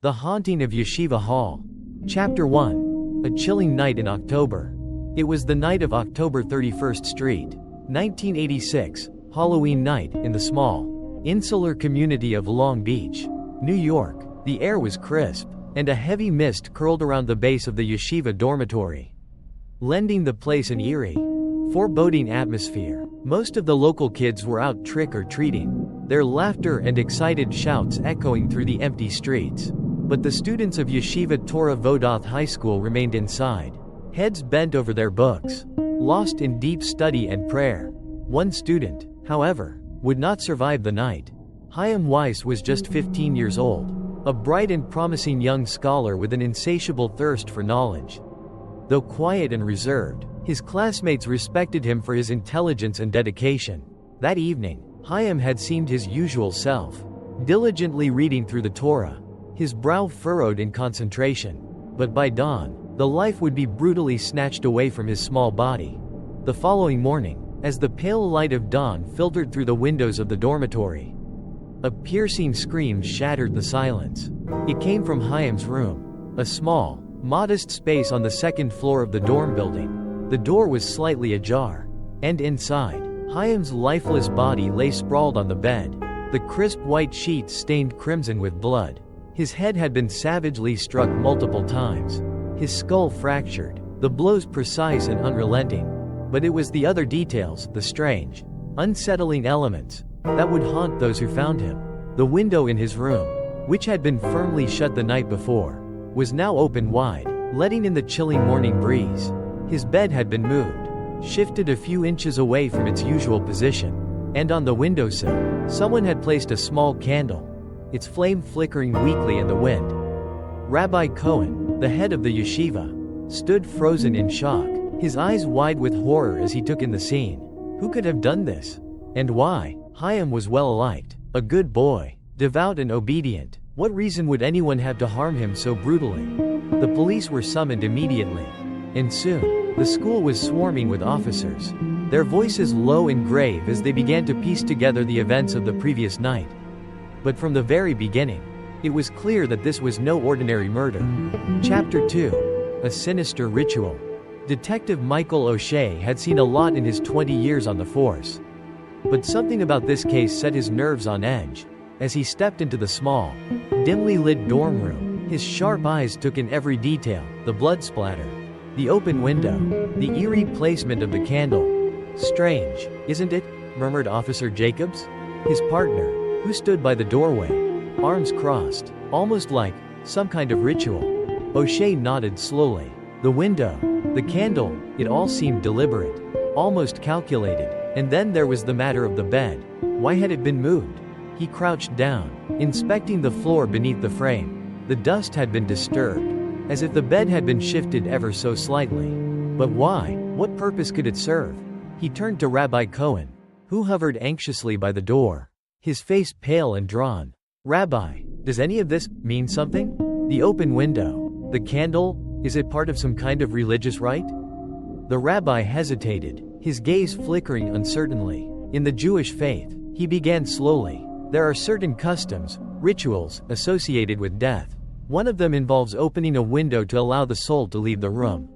The Haunting of Yeshiva Hall. Chapter 1. A chilling night in October. It was the night of October 31st Street, 1986, Halloween night, in the small, insular community of Long Beach, New York. The air was crisp, and a heavy mist curled around the base of the yeshiva dormitory, lending the place an eerie, foreboding atmosphere. Most of the local kids were out trick-or-treating, their laughter and excited shouts echoing through the empty streets. But the students of Yeshiva Torah Vodath High School remained inside, heads bent over their books, lost in deep study and prayer. One student, however, would not survive the night. Chaim Weiss was just 15 years old, a bright and promising young scholar with an insatiable thirst for knowledge. Though quiet and reserved, his classmates respected him for his intelligence and dedication. That evening, Chaim had seemed his usual self, diligently reading through the Torah, his brow furrowed in concentration. But by dawn, the life would be brutally snatched away from his small body. The following morning, as the pale light of dawn filtered through the windows of the dormitory, a piercing scream shattered the silence. It came from Chaim's room, a small, modest space on the second floor of the dorm building. The door was slightly ajar, and inside, Chaim's lifeless body lay sprawled on the bed, the crisp white sheets stained crimson with blood. His head had been savagely struck multiple times, his skull fractured, the blows precise and unrelenting. But it was the other details, the strange, unsettling elements, that would haunt those who found him. The window in his room, which had been firmly shut the night before, was now open wide, letting in the chilling morning breeze. His bed had been moved, shifted a few inches away from its usual position, and on the windowsill, someone had placed a small candle, its flame flickering weakly in the wind. Rabbi Cohen, the head of the yeshiva, stood frozen in shock, his eyes wide with horror as he took in the scene. Who could have done this? And why? Chaim was well-liked, a good boy, devout and obedient. What reason would anyone have to harm him so brutally? The police were summoned immediately, and soon, the school was swarming with officers, their voices low and grave as they began to piece together the events of the previous night. But from the very beginning, it was clear that this was no ordinary murder. Chapter 2. A Sinister Ritual. Detective Michael O'Shea had seen a lot in his 20 years on the force. But something about this case set his nerves on edge. As he stepped into the small, dimly lit dorm room, his sharp eyes took in every detail: the blood splatter, the open window, the eerie placement of the candle. "Strange, isn't it?" murmured Officer Jacobs, his partner, who stood by the doorway, arms crossed, almost like some kind of ritual. O'Shea nodded slowly. The window, the candle, it all seemed deliberate, almost calculated. And then there was the matter of the bed. Why had it been moved? He crouched down, inspecting the floor beneath the frame. The dust had been disturbed, as if the bed had been shifted ever so slightly. But why? What purpose could it serve? He turned to Rabbi Cohen, who hovered anxiously by the door, his face pale and drawn. "Rabbi, does any of this mean something? The open window, the candle, is it part of some kind of religious rite?" The rabbi hesitated, his gaze flickering uncertainly. "In the Jewish faith," he began slowly, "there are certain customs, rituals, associated with death. One of them involves opening a window to allow the soul to leave the room.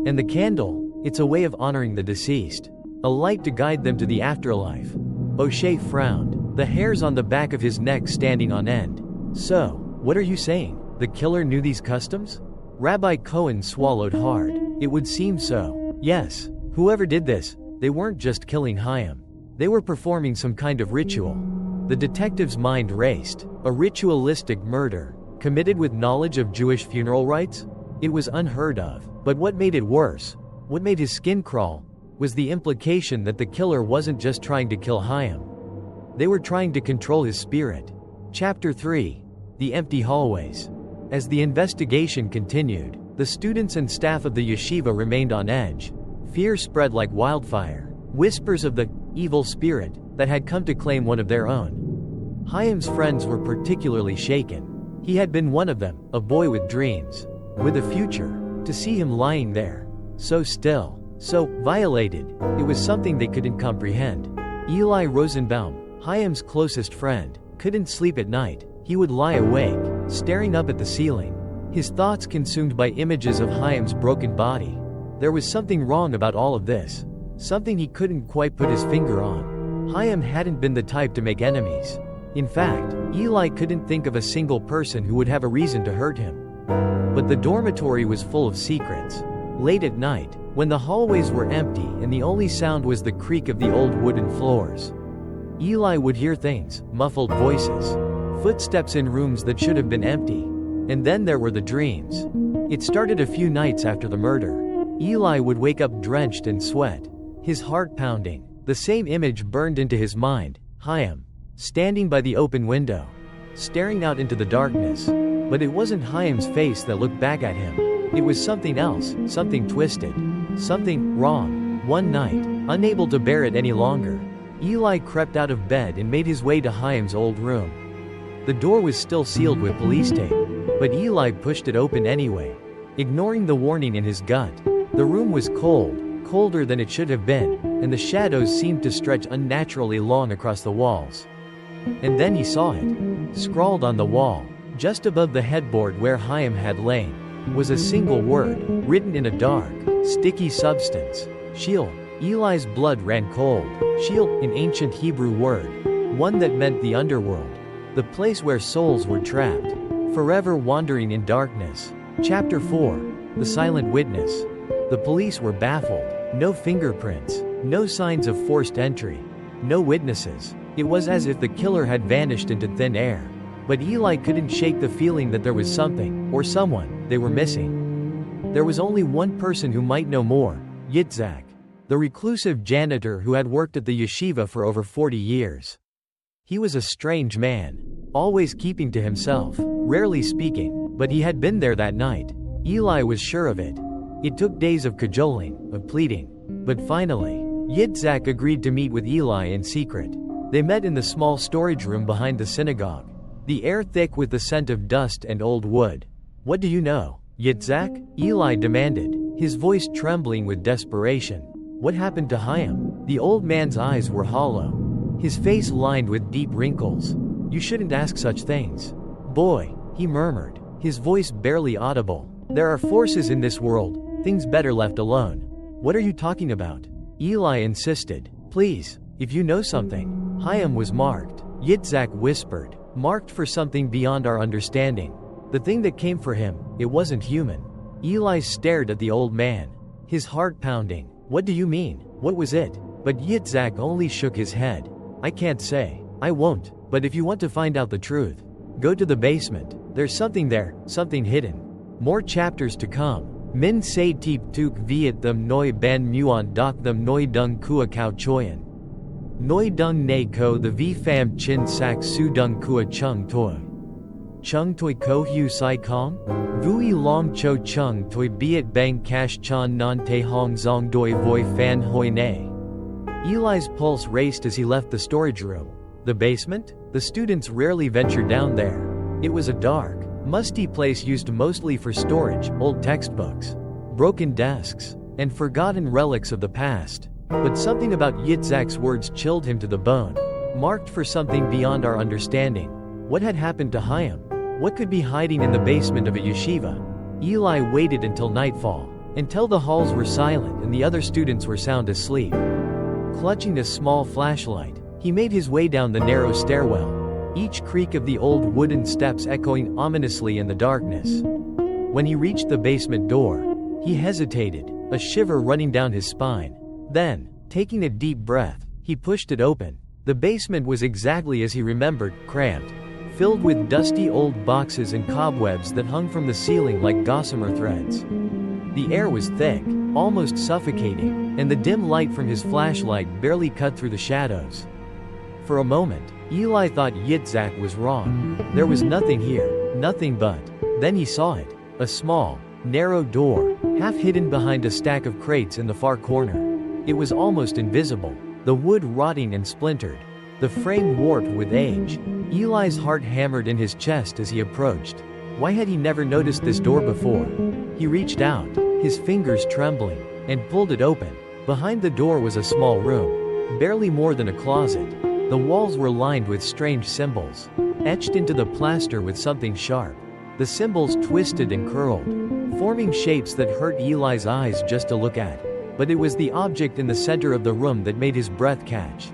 And the candle, it's a way of honoring the deceased, a light to guide them to the afterlife." O'Shea frowned, the hairs on the back of his neck standing on end. "So, what are you saying? The killer knew these customs?" Rabbi Cohen swallowed hard. "It would seem so. Yes. Whoever did this, they weren't just killing Chaim. They were performing some kind of ritual." The detective's mind raced. A ritualistic murder, committed with knowledge of Jewish funeral rites? It was unheard of. But what made it worse, what made his skin crawl, was the implication that the killer wasn't just trying to kill Chaim. They were trying to control his spirit. Chapter 3. The Empty Hallways. As the investigation continued, the students and staff of the yeshiva remained on edge. Fear spread like wildfire, whispers of the evil spirit that had come to claim one of their own. Chaim's friends were particularly shaken. He had been one of them, a boy with dreams, with a future. To see him lying there, so still, so violated, it was something they couldn't comprehend. Eli Rosenbaum, Chaim's closest friend, couldn't sleep at night. He would lie awake, staring up at the ceiling, his thoughts consumed by images of Chaim's broken body. There was something wrong about all of this. Something he couldn't quite put his finger on. Chaim hadn't been the type to make enemies. In fact, Eli couldn't think of a single person who would have a reason to hurt him. But the dormitory was full of secrets. Late at night, when the hallways were empty and the only sound was the creak of the old wooden floors, Eli would hear things, muffled voices, footsteps in rooms that should have been empty. And then there were the dreams. It started a few nights after the murder. Eli would wake up drenched in sweat, his heart pounding. The same image burned into his mind, Chaim, standing by the open window, staring out into the darkness. But it wasn't Chaim's face that looked back at him. It was something else, something twisted, something wrong. One night, unable to bear it any longer, Eli crept out of bed and made his way to Chaim's old room. The door was still sealed with police tape, but Eli pushed it open anyway, ignoring the warning in his gut. The room was cold, colder than it should have been, and the shadows seemed to stretch unnaturally long across the walls. And then he saw it. Scrawled on the wall, just above the headboard where Chaim had lain, was a single word, written in a dark, sticky substance. Sheol. Eli's blood ran cold. Sheol, an ancient Hebrew word, one that meant the underworld, the place where souls were trapped, forever wandering in darkness. Chapter 4. The Silent Witness. The police were baffled. No fingerprints, no signs of forced entry, no witnesses. It was as if the killer had vanished into thin air. But Eli couldn't shake the feeling that there was something, or someone, they were missing. There was only one person who might know more, Yitzhak, the reclusive janitor who had worked at the yeshiva for over 40 years. He was a strange man, always keeping to himself, rarely speaking, but he had been there that night. Eli was sure of it. It took days of cajoling, of pleading. But finally, Yitzhak agreed to meet with Eli in secret. They met in the small storage room behind the synagogue, the air thick with the scent of dust and old wood. "What do you know, Yitzhak?" Eli demanded, his voice trembling with desperation. "What happened to Chaim?" The old man's eyes were hollow, his face lined with deep wrinkles. "You shouldn't ask such things, boy," he murmured, his voice barely audible. "There are forces in this world, things better left alone." "What are you talking about?" Eli insisted. "Please, if you know something." Chaim was marked, Yitzhak whispered, marked for something beyond our understanding. The thing that came for him, it wasn't human. Eli stared at the old man, his heart pounding. "What do you mean? What was it?" But Yitzhak only shook his head. "I can't say. I won't. But if you want to find out the truth, go to the basement. There's something there, something hidden." More chapters to come. Min say teep tuk viet them noi ban muon doc them noi dung kua kao choyan. Noi dung ne ko the v fam chin sak su dung kua chung toi. Chung toi ko hu sai kong? Vui long cho chung toi biet bang cash chan non te hong zong doi voi fan hoi ne. Eli's pulse raced as he left the storage room. The basement? The students rarely ventured down there. It was a dark, musty place used mostly for storage, old textbooks, broken desks, and forgotten relics of the past. But something about Yitzhak's words chilled him to the bone. Marked for something beyond our understanding. What had happened to Chaim? What could be hiding in the basement of a yeshiva? Eli waited until nightfall, until the halls were silent and the other students were sound asleep. Clutching a small flashlight, he made his way down the narrow stairwell, each creak of the old wooden steps echoing ominously in the darkness. When he reached the basement door, he hesitated, a shiver running down his spine. Then, taking a deep breath, he pushed it open. The basement was exactly as he remembered, cramped, filled with dusty old boxes and cobwebs that hung from the ceiling like gossamer threads. The air was thick, almost suffocating, and the dim light from his flashlight barely cut through the shadows. For a moment, Eli thought Yitzhak was wrong. There was nothing here, nothing but. Then he saw it. A small, narrow door, half hidden behind a stack of crates in the far corner. It was almost invisible, the wood rotting and splintered, the frame warped with age. Eli's heart hammered in his chest as he approached. Why had he never noticed this door before? He reached out, his fingers trembling, and pulled it open. Behind the door was a small room, barely more than a closet. The walls were lined with strange symbols. etched into the plaster with something sharp. The symbols twisted and curled, forming shapes that hurt Eli's eyes just to look at. But it was the object in the center of the room that made his breath catch.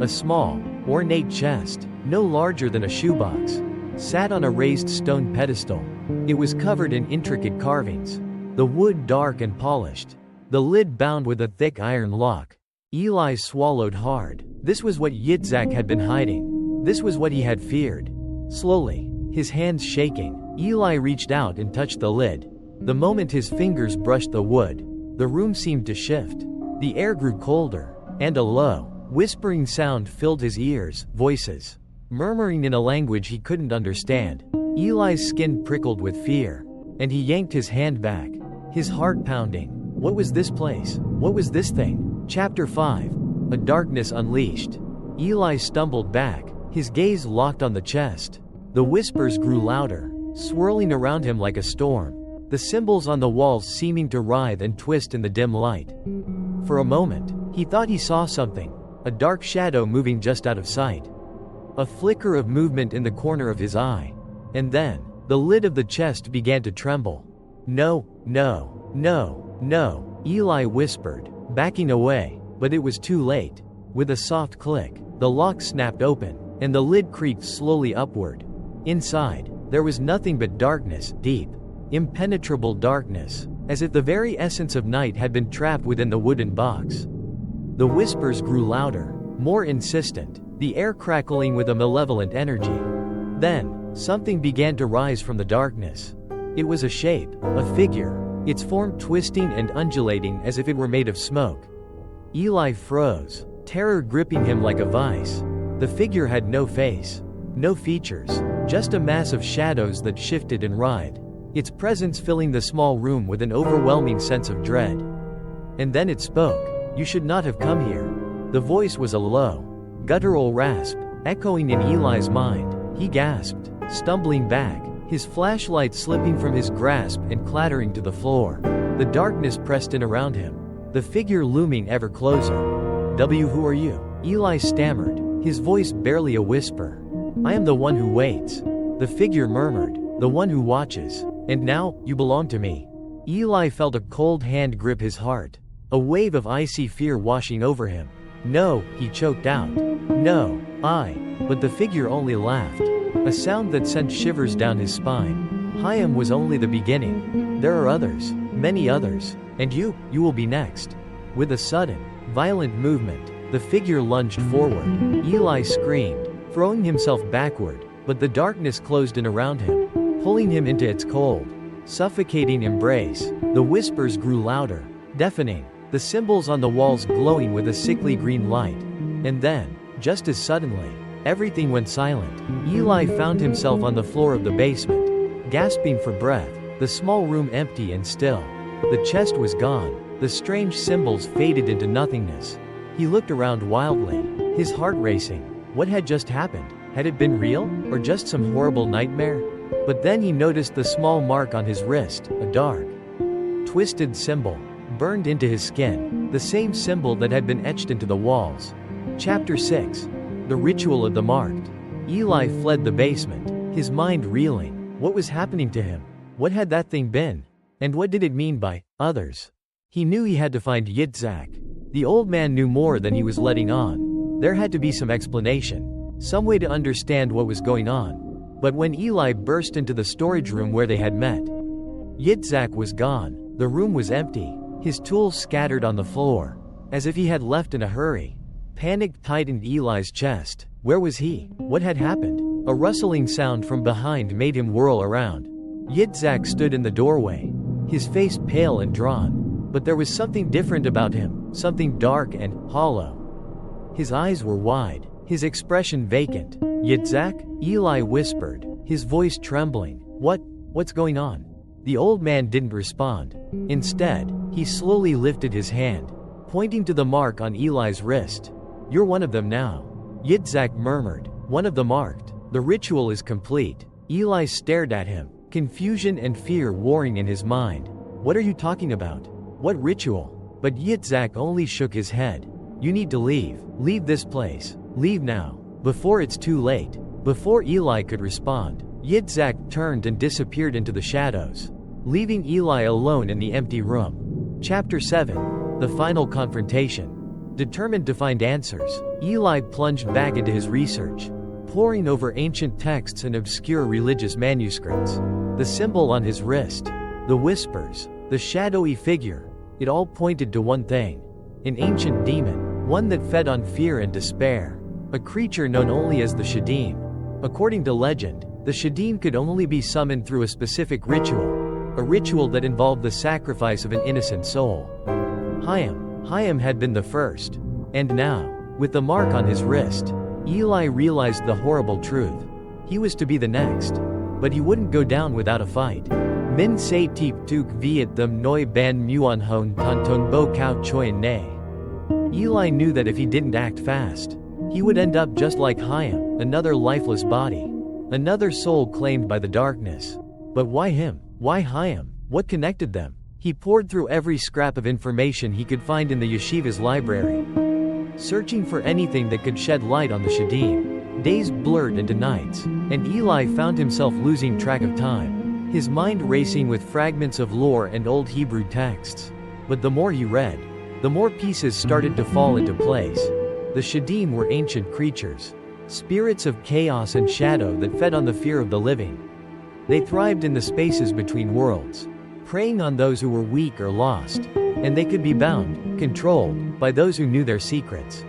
A small, ornate chest, no larger than a shoebox, sat on a raised stone pedestal. It was covered in intricate carvings, the wood dark and polished, the lid bound with a thick iron lock. Eli swallowed hard. This was what Yitzhak had been hiding. This was what he had feared. Slowly, his hands shaking, Eli reached out and touched the lid. The moment his fingers brushed the wood, the room seemed to shift. The air grew colder, and a low, whispering sound filled his ears, voices, murmuring in a language he couldn't understand. Eli's skin prickled with fear, and he yanked his hand back, his heart pounding. What was this place? What was this thing? Chapter 5. A Darkness Unleashed. Eli stumbled back, his gaze locked on the chest. The whispers grew louder, swirling around him like a storm, the symbols on the walls seeming to writhe and twist in the dim light. For a moment, he thought he saw something, a dark shadow moving just out of sight. A flicker of movement in the corner of his eye. And then, the lid of the chest began to tremble. No, no, no, no, Eli whispered, backing away, but it was too late. With a soft click, the lock snapped open, and the lid creaked slowly upward. Inside, there was nothing but darkness, deep, impenetrable darkness, as if the very essence of night had been trapped within the wooden box. The whispers grew louder, more insistent, the air crackling with a malevolent energy. Then, something began to rise from the darkness. It was a shape, a figure, its form twisting and undulating as if it were made of smoke. Eli froze, terror gripping him like a vice. The figure had no face, no features, just a mass of shadows that shifted and writhed, its presence filling the small room with an overwhelming sense of dread. And then it spoke. "You should not have come here." The voice was a low, guttural rasp, echoing in Eli's mind. He gasped, stumbling back, his flashlight slipping from his grasp and clattering to the floor. The darkness pressed in around him, the figure looming ever closer. Who are you?" Eli stammered, his voice barely a whisper. "I am the one who waits," the figure murmured, "the one who watches. And now, you belong to me." Eli felt a cold hand grip his heart, a wave of icy fear washing over him. "No," he choked out. "No, But the figure only laughed, a sound that sent shivers down his spine. Chaim was only the beginning. There are others, many others, and you will be next." With a sudden, violent movement, the figure lunged forward. Eli screamed, throwing himself backward, but the darkness closed in around him, pulling him into its cold, suffocating embrace. The whispers grew louder, deafening, the symbols on the walls glowing with a sickly green light. And then, just as suddenly, everything went silent. Eli found himself on the floor of the basement, gasping for breath, the small room empty and still. The chest was gone, the strange symbols faded into nothingness. He looked around wildly, his heart racing. What had just happened? Had it been real, or just some horrible nightmare? But then he noticed the small mark on his wrist, a dark, twisted symbol, burned into his skin, the same symbol that had been etched into the walls. Chapter 6. The Ritual of the Marked. Eli fled the basement, his mind reeling. What was happening to him? What had that thing been? And what did it mean by others? He knew he had to find Yitzhak. The old man knew more than he was letting on. There had to be some explanation, some way to understand what was going on. But when Eli burst into the storage room where they had met, Yitzhak was gone. The room was empty, his tools scattered on the floor, as if he had left in a hurry. Panic tightened Eli's chest. Where was he? What had happened? A rustling sound from behind made him whirl around. Yitzhak stood in the doorway, his face pale and drawn. But there was something different about him, something dark and hollow. His eyes were wide, his expression vacant. "Yitzhak?" Eli whispered, his voice trembling. What's going on?" The old man didn't respond. Instead, he slowly lifted his hand, pointing to the mark on Eli's wrist. "You're one of them now," Yitzhak murmured. "One of the marked. The ritual is complete." Eli stared at him, confusion and fear warring in his mind. "What are you talking about? What ritual?" But Yitzhak only shook his head. "You need to leave. Leave this place. Leave now, before it's too late." Before Eli could respond, Yitzhak turned and disappeared into the shadows, leaving Eli alone in the empty room. Chapter 7. The Final Confrontation. Determined to find answers, Eli plunged back into his research, poring over ancient texts and obscure religious manuscripts. The symbol on his wrist, the whispers, the shadowy figure, it all pointed to one thing: an ancient demon, one that fed on fear and despair, a creature known only as the Shadim. According to legend, the Shadim could only be summoned through a specific ritual, a ritual that involved the sacrifice of an innocent soul. Chaim had been the first. And now, with the mark on his wrist, Eli realized the horrible truth. He was to be the next. But he wouldn't go down without a fight. Min say tip tuk viet them noi ban muon hon tanton bo kao choin ne. Eli knew that if he didn't act fast, he would end up just like Chaim, another lifeless body, another soul claimed by the darkness. But why him? Why Chaim? What connected them? He pored through every scrap of information he could find in the yeshiva's library, searching for anything that could shed light on the Shadim. Days blurred into nights, and Eli found himself losing track of time, his mind racing with fragments of lore and old Hebrew texts. But the more he read, the more pieces started to fall into place. The Shadim were ancient creatures, spirits of chaos and shadow that fed on the fear of the living. They thrived in the spaces between worlds, preying on those who were weak or lost, and they could be bound, controlled, by those who knew their secrets.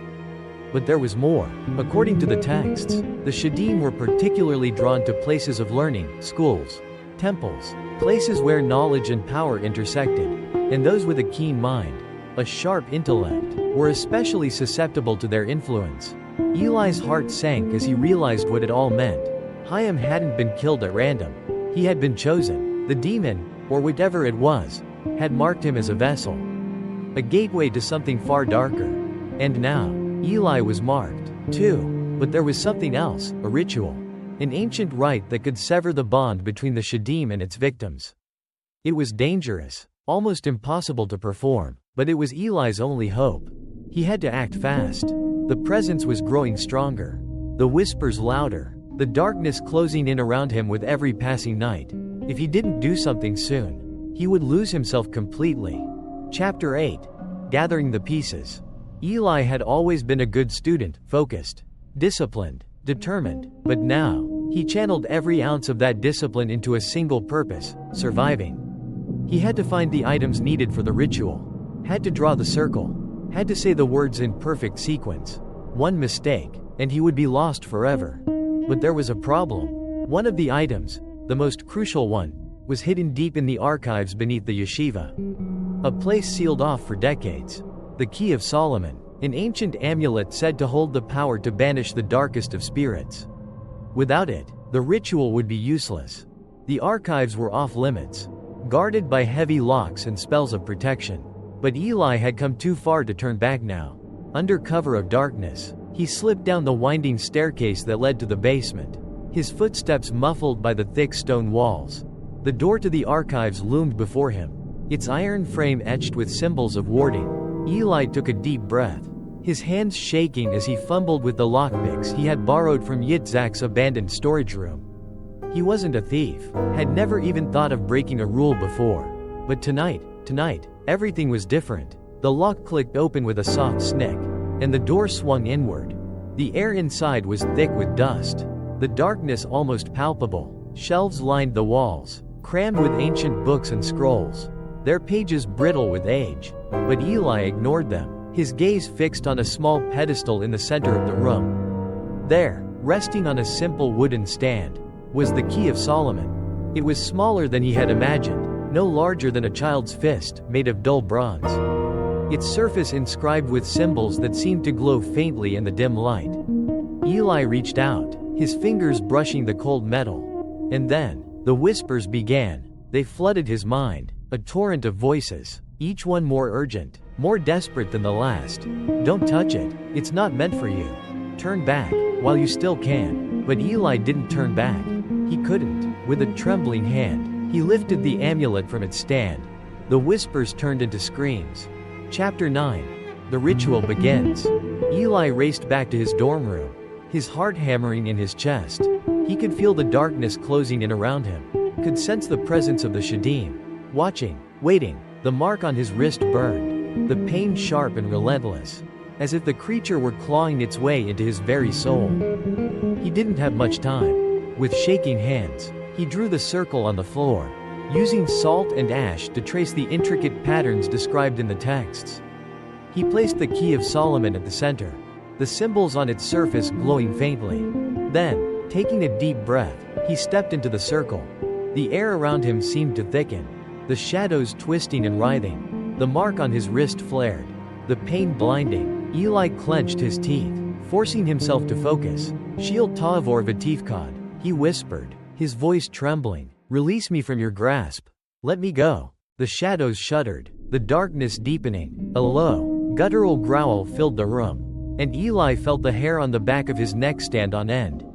But there was more. According to the texts, the Shadim were particularly drawn to places of learning, schools, temples, places where knowledge and power intersected, and those with a keen mind, a sharp intellect, were especially susceptible to their influence. Eli's heart sank as he realized what it all meant. Chaim hadn't been killed at random. He had been chosen. The demon, or whatever it was, had marked him as a vessel, a gateway to something far darker. And now, Eli was marked, too. But there was something else, a ritual, an ancient rite that could sever the bond between the Shadim and its victims. It was dangerous, almost impossible to perform, but it was Eli's only hope. He had to act fast. The presence was growing stronger, the whispers louder, the darkness closing in around him with every passing night. If he didn't do something soon, he would lose himself completely. Chapter 8. Gathering the Pieces. Eli had always been a good student, focused, disciplined, determined, but now, he channeled every ounce of that discipline into a single purpose: surviving. He had to find the items needed for the ritual, had to draw the circle, had to say the words in perfect sequence. One mistake, and he would be lost forever. But there was a problem. One of the items, the most crucial one, was hidden deep in the archives beneath the yeshiva. A place sealed off for decades. The Key of Solomon, an ancient amulet said to hold the power to banish the darkest of spirits. Without it, the ritual would be useless. The archives were off limits, guarded by heavy locks and spells of protection. But Eli had come too far to turn back now. Under cover of darkness, he slipped down the winding staircase that led to the basement, his footsteps muffled by the thick stone walls. The door to the archives loomed before him, its iron frame etched with symbols of warding. Eli took a deep breath, his hands shaking as he fumbled with the lockpicks he had borrowed from Yitzhak's abandoned storage room. He wasn't a thief, had never even thought of breaking a rule before. But tonight, everything was different. The lock clicked open with a soft snick, and the door swung inward. The air inside was thick with dust, the darkness almost palpable. Shelves lined the walls, crammed with ancient books and scrolls, their pages brittle with age. But Eli ignored them, his gaze fixed on a small pedestal in the center of the room. There, resting on a simple wooden stand, was the Key of Solomon. It was smaller than he had imagined, no larger than a child's fist, made of dull bronze, its surface inscribed with symbols that seemed to glow faintly in the dim light. Eli reached out, his fingers brushing the cold metal. And then, the whispers began. They flooded his mind, a torrent of voices, each one more urgent, more desperate than the last. Don't touch it, it's not meant for you. Turn back, while you still can. But Eli didn't turn back. He couldn't. With a trembling hand, he lifted the amulet from its stand. The whispers turned into screams. Chapter 9. The ritual begins. Eli raced back to his dorm room, his heart hammering in his chest. He could feel the darkness closing in around him, could sense the presence of the Shadim. Watching, waiting, the mark on his wrist burned, the pain sharp and relentless, as if the creature were clawing its way into his very soul. He didn't have much time. With shaking hands, he drew the circle on the floor, using salt and ash to trace the intricate patterns described in the texts. He placed the Key of Solomon at the center, the symbols on its surface glowing faintly. Then, taking a deep breath, he stepped into the circle. The air around him seemed to thicken, the shadows twisting and writhing. The mark on his wrist flared, the pain blinding. Eli clenched his teeth, forcing himself to focus. Shield Ta'avor Vatifkad, he whispered, his voice trembling. Release me from your grasp. Let me go. The shadows shuddered, the darkness deepening. A low, guttural growl filled the room, and Eli felt the hair on the back of his neck stand on end.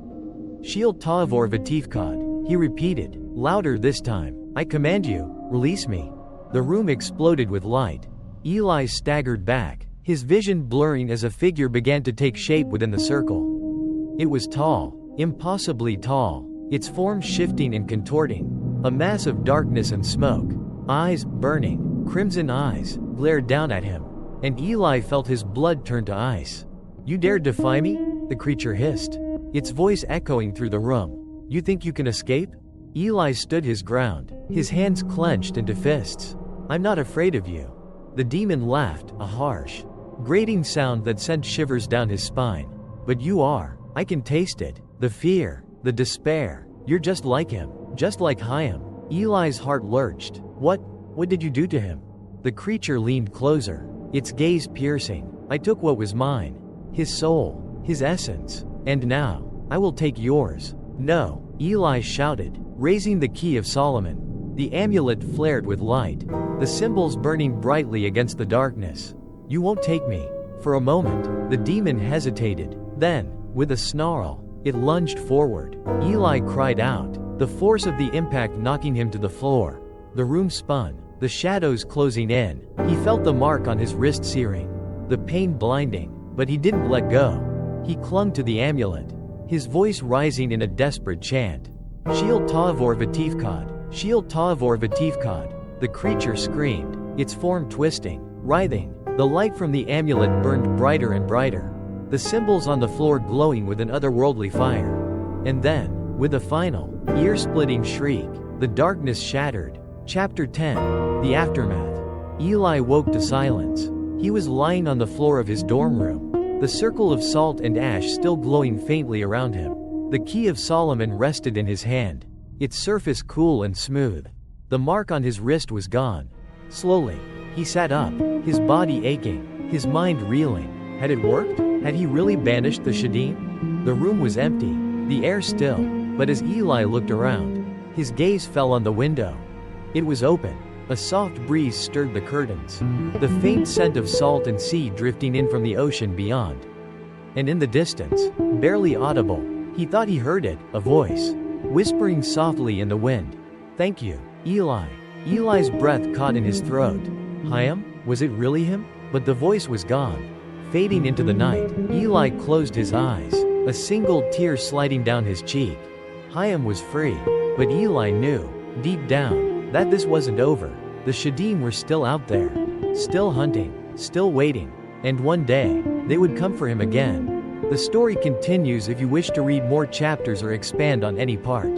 Shield Ta'avor Vatifkad, he repeated, louder this time. I command you, release me. The room exploded with light. Eli staggered back, his vision blurring as a figure began to take shape within the circle. It was tall, impossibly tall, its form shifting and contorting. A mass of darkness and smoke. Eyes, burning, crimson eyes, glared down at him, and Eli felt his blood turn to ice. You dare defy me? The creature hissed, its voice echoing through the room. You think you can escape? Eli stood his ground, his hands clenched into fists. I'm not afraid of you. The demon laughed, a harsh, grating sound that sent shivers down his spine. But you are. I can taste it. The fear, the despair. You're just like him, just like Chaim. Eli's heart lurched. What did you do to him? The creature leaned closer, its gaze piercing. I took what was mine, his soul, his essence, and now, I will take yours. No, Eli shouted, raising the Key of Solomon. The amulet flared with light, the symbols burning brightly against the darkness. You won't take me. For a moment, the demon hesitated. Then, with a snarl, it lunged forward. Eli cried out, the force of the impact knocking him to the floor. The room spun, the shadows closing in. He felt the mark on his wrist searing, the pain blinding, but he didn't let go. He clung to the amulet, his voice rising in a desperate chant. Shield Ta'avor Vatifkad, Shield Ta'avor Vatifkad. The creature screamed, its form twisting, writhing. The light from the amulet burned brighter and brighter, the symbols on the floor glowing with an otherworldly fire. And then, with a final, ear-splitting shriek, the darkness shattered. Chapter 10. The Aftermath. Eli woke to silence. He was lying on the floor of his dorm room, the circle of salt and ash still glowing faintly around him. The Key of Solomon rested in his hand, its surface cool and smooth. The mark on his wrist was gone. Slowly, he sat up, his body aching, his mind reeling. Had it worked? Had he really banished the Shadim? The room was empty, the air still, but as Eli looked around, his gaze fell on the window. It was open. A soft breeze stirred the curtains, the faint scent of salt and sea drifting in from the ocean beyond. And in the distance, barely audible, he thought he heard it, a voice, whispering softly in the wind. Thank you, Eli. Eli's breath caught in his throat. Chaim? Was it really him? But the voice was gone, fading into the night. Eli closed his eyes, a single tear sliding down his cheek. Chaim was free, but Eli knew, deep down, that this wasn't over. The Shadim were still out there, still hunting, still waiting, and one day, they would come for him again. The story continues if you wish to read more chapters or expand on any part.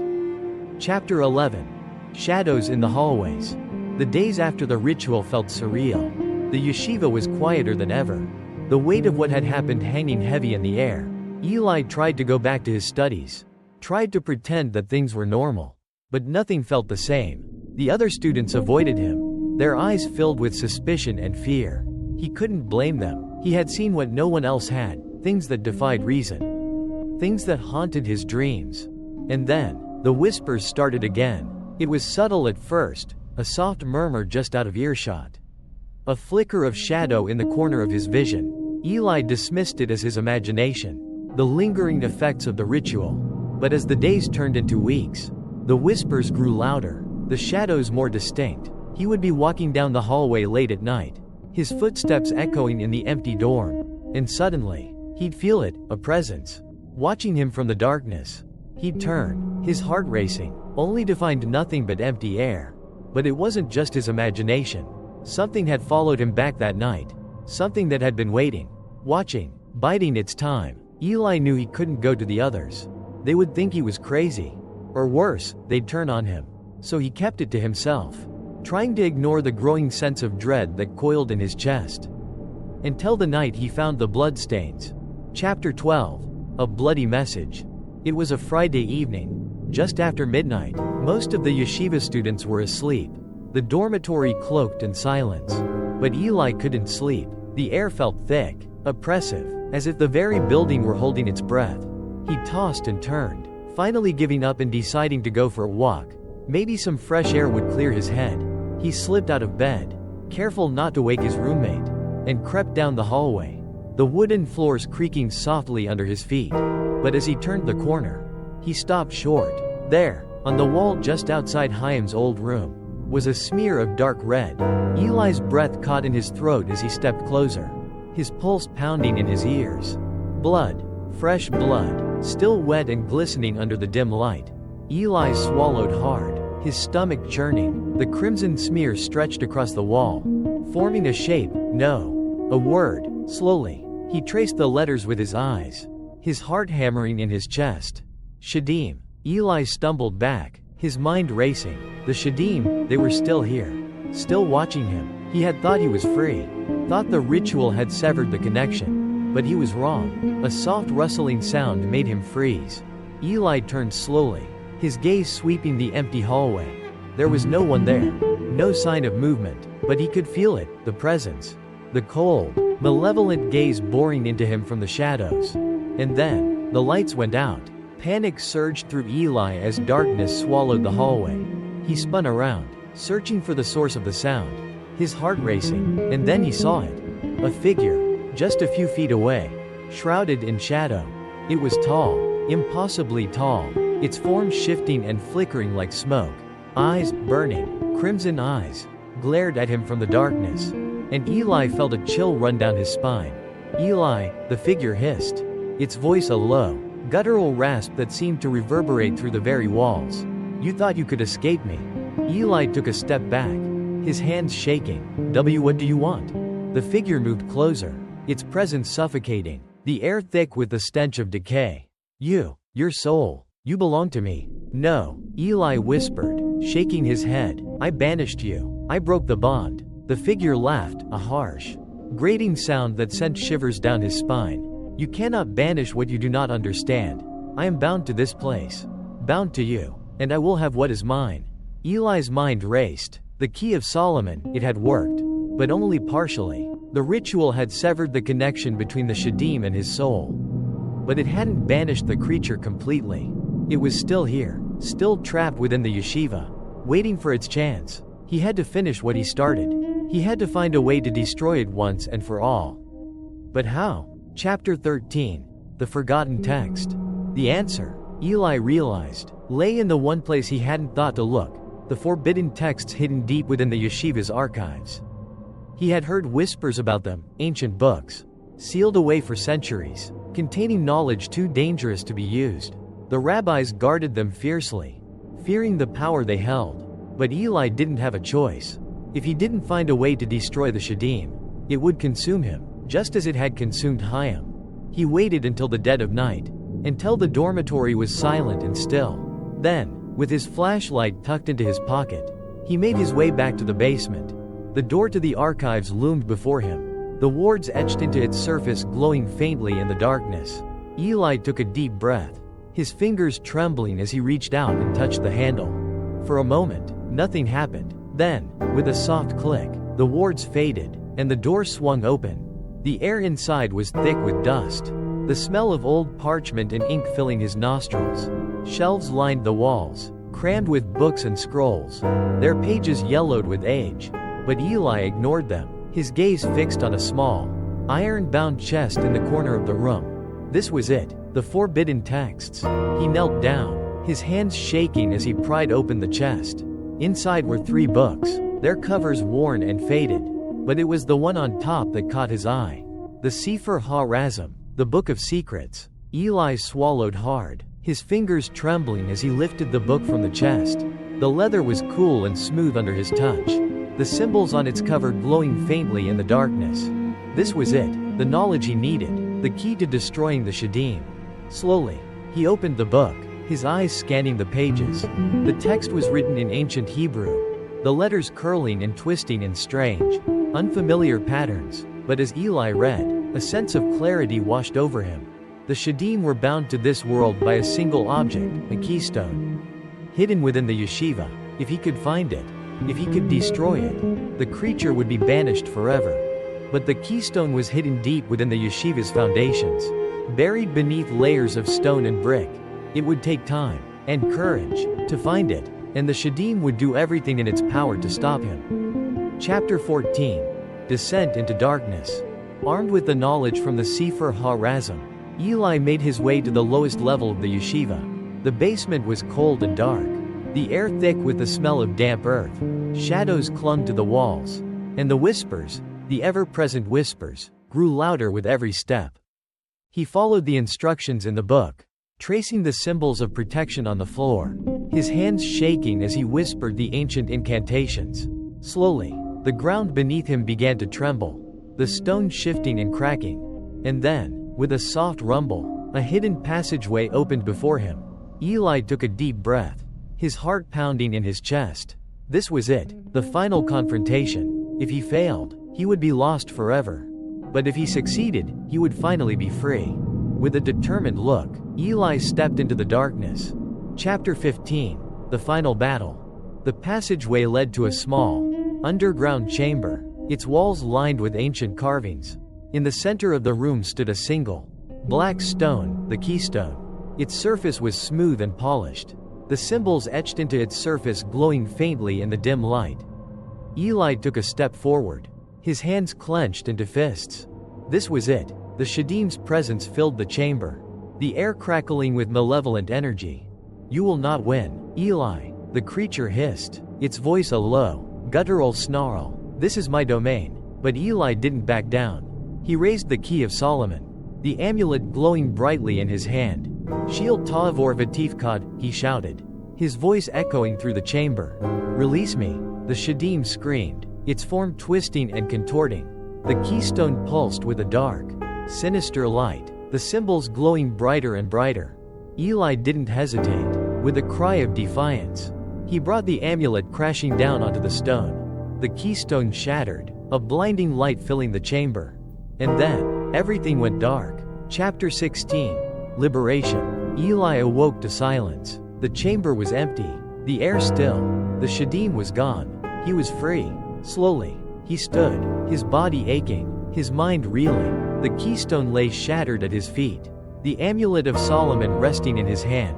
Chapter 11. Shadows in the hallways. The days after the ritual felt surreal. The yeshiva was quieter than ever, the weight of what had happened hanging heavy in the air. Eli tried to go back to his studies, tried to pretend that things were normal, but nothing felt the same. The other students avoided him, their eyes filled with suspicion and fear. He couldn't blame them. He had seen what no one else had, things that defied reason, things that haunted his dreams. And then, the whispers started again. It was subtle at first, a soft murmur just out of earshot, a flicker of shadow in the corner of his vision. Eli dismissed it as his imagination, the lingering effects of the ritual. But as the days turned into weeks, the whispers grew louder, the shadows more distinct. He would be walking down the hallway late at night, his footsteps echoing in the empty dorm, and suddenly, he'd feel it, a presence. watching him from the darkness. He'd turn, his heart racing, only to find nothing but empty air. But it wasn't just his imagination. Something had followed him back that night. Something that had been waiting, watching, biding its time. Eli knew he couldn't go to the others. They would think he was crazy. Or worse, they'd turn on him. So he kept it to himself, trying to ignore the growing sense of dread that coiled in his chest. Until the night he found the bloodstains. Chapter 12. A Bloody Message. It was a Friday evening, just after midnight. Most of the yeshiva students were asleep, the dormitory cloaked in silence. But Eli couldn't sleep. The air felt thick, oppressive, as if the very building were holding its breath. He tossed and turned, finally giving up and deciding to go for a walk. Maybe some fresh air would clear his head. He slipped out of bed, careful not to wake his roommate, and crept down the hallway, the wooden floors creaking softly under his feet. But as he turned the corner, he stopped short. There, on the wall just outside Chaim's old room, was a smear of dark red. Eli's breath caught in his throat as he stepped closer, his pulse pounding in his ears. Blood, fresh blood, still wet and glistening under the dim light. Eli swallowed hard, his stomach churning. The crimson smear stretched across the wall, forming a shape, no, a word. Slowly, he traced the letters with his eyes, his heart hammering in his chest. Shadim. Eli stumbled back, his mind racing. The Shadim, they were still here, still watching him. He had thought he was free, thought the ritual had severed the connection. But he was wrong. A soft rustling sound made him freeze. Eli turned slowly, his gaze sweeping the empty hallway. There was no one there, no sign of movement, but he could feel it, the presence. The cold, malevolent gaze boring into him from the shadows. And then, the lights went out. Panic surged through Eli as darkness swallowed the hallway. He spun around, searching for the source of the sound, his heart racing, and then he saw it. A figure, just a few feet away, shrouded in shadow. It was tall, impossibly tall, its form shifting and flickering like smoke. Eyes, burning, crimson eyes, glared at him from the darkness. And Eli felt a chill run down his spine. Eli, the figure hissed, its voice a low, guttural rasp that seemed to reverberate through the very walls. You thought you could escape me. Eli took a step back, his hands shaking. What do you want? The figure moved closer, its presence suffocating, the air thick with the stench of decay. Your soul, you belong to me. No, Eli whispered, shaking his head. I banished you. I broke the bond. The figure laughed, a harsh, grating sound that sent shivers down his spine. You cannot banish what you do not understand. I am bound to this place, bound to you, and I will have what is mine. Eli's mind raced. The key of Solomon, it had worked, but only partially. The ritual had severed the connection between the Shadim and his soul. But it hadn't banished the creature completely. It was still here, still trapped within the yeshiva, waiting for its chance. He had to finish what he started. He had to find a way to destroy it once and for all. But how? Chapter 13. The Forgotten Text. The answer, Eli realized, lay in the one place he hadn't thought to look, the forbidden texts hidden deep within the yeshiva's archives. He had heard whispers about them, ancient books, sealed away for centuries, containing knowledge too dangerous to be used. The rabbis guarded them fiercely, fearing the power they held. But Eli didn't have a choice. If he didn't find a way to destroy the Shadim, it would consume him, just as it had consumed Chaim. He waited until the dead of night, until the dormitory was silent and still. Then, with his flashlight tucked into his pocket, he made his way back to the basement. The door to the archives loomed before him, the wards etched into its surface glowing faintly in the darkness. Eli took a deep breath, his fingers trembling as he reached out and touched the handle. For a moment, nothing happened. Then, with a soft click, the wards faded, and the door swung open. The air inside was thick with dust, the smell of old parchment and ink filling his nostrils. Shelves lined the walls, crammed with books and scrolls, their pages yellowed with age. But Eli ignored them, his gaze fixed on a small, iron-bound chest in the corner of the room. This was it, the forbidden texts. He knelt down, his hands shaking as he pried open the chest. Inside were 3 books, their covers worn and faded, but it was the one on top that caught his eye. The Sefer HaRazim, the Book of Secrets. Eli swallowed hard, his fingers trembling as he lifted the book from the chest. The leather was cool and smooth under his touch, the symbols on its cover glowing faintly in the darkness. This was it, the knowledge he needed, the key to destroying the shrouded. Slowly, he opened the book, his eyes scanning the pages. The text was written in ancient Hebrew, the letters curling and twisting in strange, unfamiliar patterns. But as Eli read, a sense of clarity washed over him. The shrouded were bound to this world by a single object, a keystone. Hidden within the yeshiva, if he could find it, if he could destroy it, the creature would be banished forever. But the keystone was hidden deep within the yeshiva's foundations, buried beneath layers of stone and brick. It would take time and courage to find it, and the shrouded would do everything in its power to stop him. Chapter 14. Descent into Darkness. Armed with the knowledge from the Sefer HaRazim, Eli made his way to the lowest level of the yeshiva. The basement was cold and dark, the air thick with the smell of damp earth. Shadows clung to the walls, and the whispers, the ever-present whispers, grew louder with every step. He followed the instructions in the book, tracing the symbols of protection on the floor, his hands shaking as he whispered the ancient incantations. Slowly, the ground beneath him began to tremble, the stones shifting and cracking. And then, with a soft rumble, a hidden passageway opened before him. Eli took a deep breath, his heart pounding in his chest. This was it, the final confrontation. If he failed, he would be lost forever. But if he succeeded, he would finally be free. With a determined look, Eli stepped into the darkness. Chapter 15. The Final Battle. The passageway led to a small, underground chamber, its walls lined with ancient carvings. In the center of the room stood a single, black stone, the keystone. Its surface was smooth and polished, the symbols etched into its surface glowing faintly in the dim light. Eli took a step forward, his hands clenched into fists. This was it, the shrouded's presence filled the chamber, the air crackling with malevolent energy. "You will not win, Eli," the creature hissed, its voice a low, guttural snarl. "This is my domain." But Eli didn't back down. He raised the key of Solomon, the amulet glowing brightly in his hand. "Shield Ta'avor V'Tifkad," he shouted, his voice echoing through the chamber. "Release me," the shrouded screamed, its form twisting and contorting. The keystone pulsed with a dark, sinister light, the symbols glowing brighter and brighter. Eli didn't hesitate. With a cry of defiance, he brought the amulet crashing down onto the stone. The keystone shattered, a blinding light filling the chamber. And then, everything went dark. Chapter 16. Liberation. Eli awoke to silence. The chamber was empty, the air still. The shrouded was gone. He was free. Slowly, he stood, his body aching, his mind reeling. The keystone lay shattered at his feet, the amulet of Solomon resting in his hand.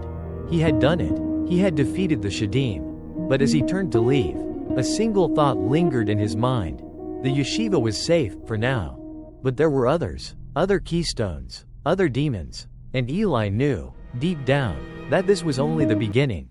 He had done it. He had defeated the shrouded. But as he turned to leave, a single thought lingered in his mind. The yeshiva was safe, for now. But there were others, other keystones, other demons. And Eli knew, deep down, that this was only the beginning.